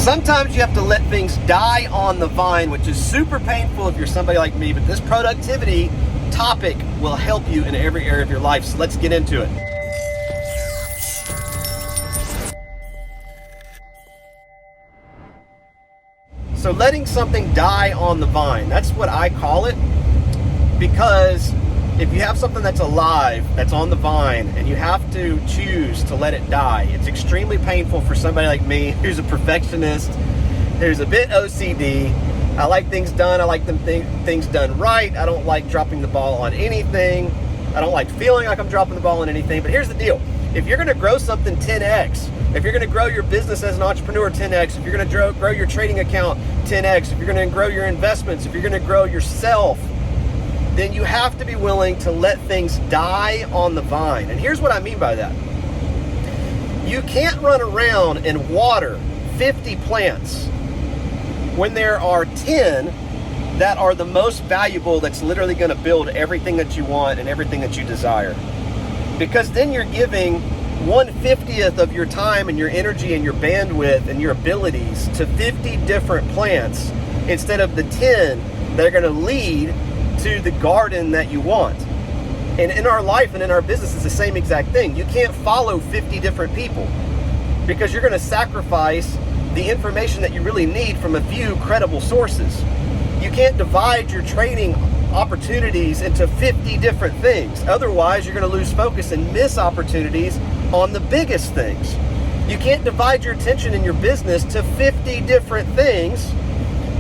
Sometimes you have to let things die on the vine, which is super painful if you're somebody like me, but this productivity topic will help you in every area of your life. So let's get into it. So letting something die on the vine, that's what I call it, because if you have something that's alive, that's on the vine, and you have to choose to let it die, it's extremely painful for somebody like me who's a perfectionist, who's a bit OCD. I like things done. I like things done right. I don't like dropping the ball on anything. I don't like feeling like I'm dropping the ball on anything. But here's the deal. If you're going to grow something 10x, if you're going to grow your business as an entrepreneur 10x, if you're going to grow your trading account 10x, if you're going to grow your investments, if you're going to grow yourself, then you have to be willing to let things die on the vine. And here's what I mean by that. You can't run around and water 50 plants when there are 10 that are the most valuable, that's literally going to build everything that you want and everything that you desire. Because then you're giving 1/50th of your time and your energy and your bandwidth and your abilities to 50 different plants instead of the 10 that are going to lead to the garden that you want. And in our life and in our business, it's the same exact thing. You can't follow 50 different people because you're going to sacrifice the information that you really need from a few credible sources. You can't divide your trading opportunities into 50 different things. Otherwise, you're going to lose focus and miss opportunities on the biggest things. You can't divide your attention in your business to 50 different things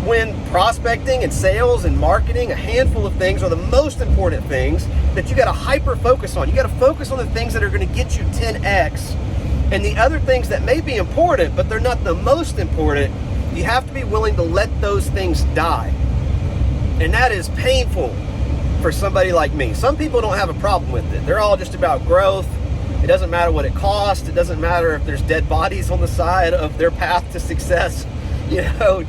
when prospecting and sales and marketing, a handful of things, are the most important things that you got to hyper focus on. You got to focus on the things that are going to get you 10x, and the other things that may be important, but they're not the most important, you have to be willing to let those things die. And that is painful for somebody like me. Some people don't have a problem with it. They're all just about growth. It doesn't matter what it costs. It doesn't matter if there's dead bodies on the side of their path to success. You know,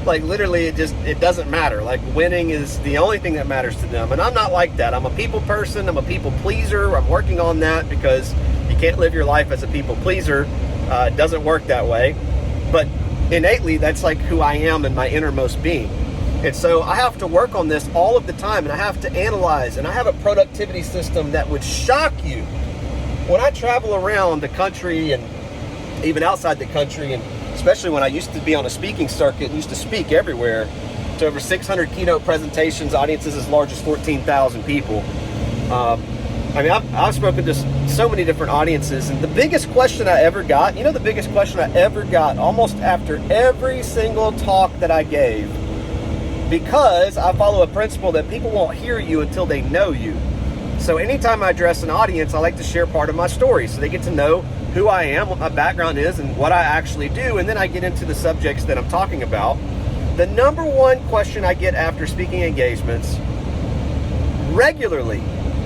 like literally it doesn't matter. Like winning is the only thing that matters to them. And I'm not like that. I'm a people person. I'm a people pleaser. I'm working on that because you can't live your life as a people pleaser. It doesn't work that way. But innately, that's like who I am in my innermost being. And so I have to work on this all of the time, and I have to analyze, and I have a productivity system that would shock you. When I travel around the country and even outside the country, and especially when I used to be on a speaking circuit and used to speak everywhere to over 600 keynote presentations, audiences as large as 14,000 people. I mean, I've spoken to so many different audiences, and the biggest question I ever got, the biggest question I ever got almost after every single talk that I gave, because I follow a principle that people won't hear you until they know you. So anytime I address an audience, I like to share part of my story so they get to know who I am, what my background is, and what I actually do, and then I get into the subjects that I'm talking about. The number one question I get after speaking engagements regularly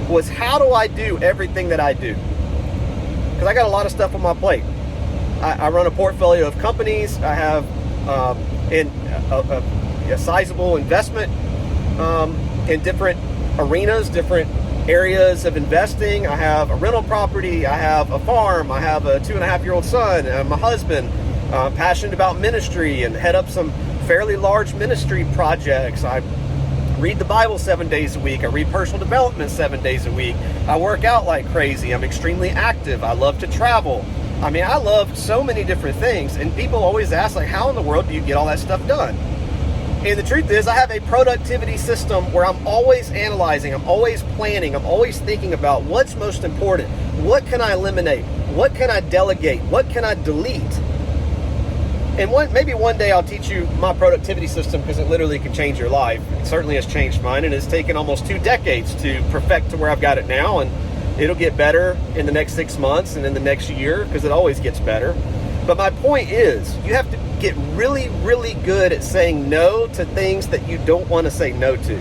was, how do I do everything that I do? Because I got a lot of stuff on my plate. I run a portfolio of companies. I have a sizable investment in different arenas, different areas of investing. I have a rental property. I have a farm. I have a 2.5-year-old son. I'm a husband. I'm passionate about ministry and head up some fairly large ministry projects. I read the Bible 7 days a week. I read personal development 7 days a week. I work out like crazy. I'm extremely active. I love to travel. I mean, I love so many different things. And people always ask, like, how in the world do you get all that stuff done? And the truth is, I have a productivity system where I'm always analyzing, I'm always planning, I'm always thinking about what's most important. What can I eliminate? What can I delegate? What can I delete? And maybe one day I'll teach you my productivity system, because it literally can change your life. It certainly has changed mine, and it's taken almost 2 decades to perfect to where I've got it now. And it'll get better in the next 6 months and in the next year, because it always gets better. But my point is, you have to get really, really good at saying no to things that you don't want to say no to.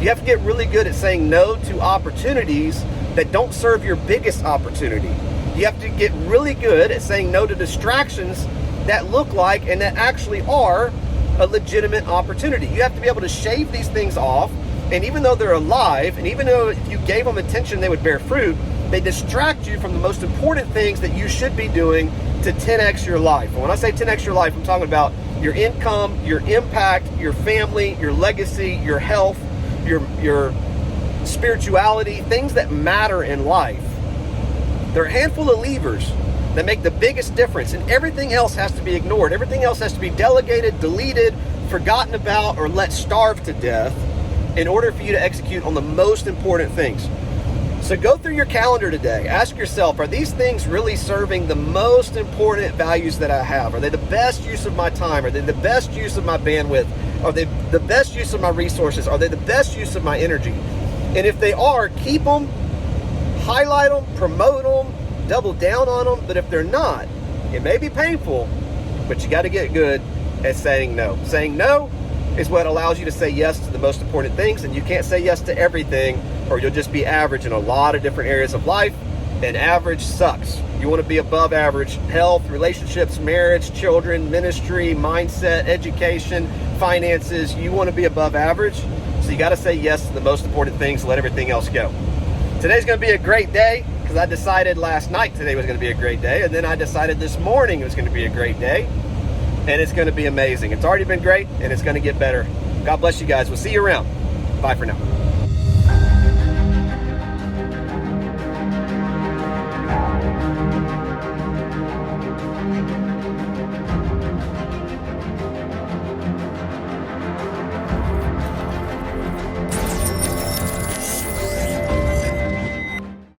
You have to get really good at saying no to opportunities that don't serve your biggest opportunity. You have to get really good at saying no to distractions that look like and that actually are a legitimate opportunity. You have to be able to shave these things off, and even though they're alive, and even though if you gave them attention they would bear fruit, they distract you from the most important things that you should be doing to 10x your life. And when I say 10x your life, I'm talking about your income, your impact, your family, your legacy, your health, your spirituality, things that matter in life. There are a handful of levers that make the biggest difference, and everything else has to be ignored. Everything else has to be delegated, deleted, forgotten about, or let starve to death in order for you to execute on the most important things. So go through your calendar today. Ask yourself, are these things really serving the most important values that I have? Are they the best use of my time? Are they the best use of my bandwidth? Are they the best use of my resources? Are they the best use of my energy? And if they are, keep them, highlight them, promote them, double down on them. But if they're not, it may be painful, but you got to get good at saying no. Saying no is what allows you to say yes to the most important things, and you can't say yes to everything, or you'll just be average in a lot of different areas of life, and average sucks. You want to be above average. Health, relationships, marriage, children, ministry, mindset, education, finances. You want to be above average, so you got to say yes to the most important things, let everything else go. Today's going to be a great day, because I decided last night today was going to be a great day, and then I decided this morning it was going to be a great day. And it's going to be amazing. It's already been great, and it's going to get better. God bless you guys. We'll see you around. Bye for now.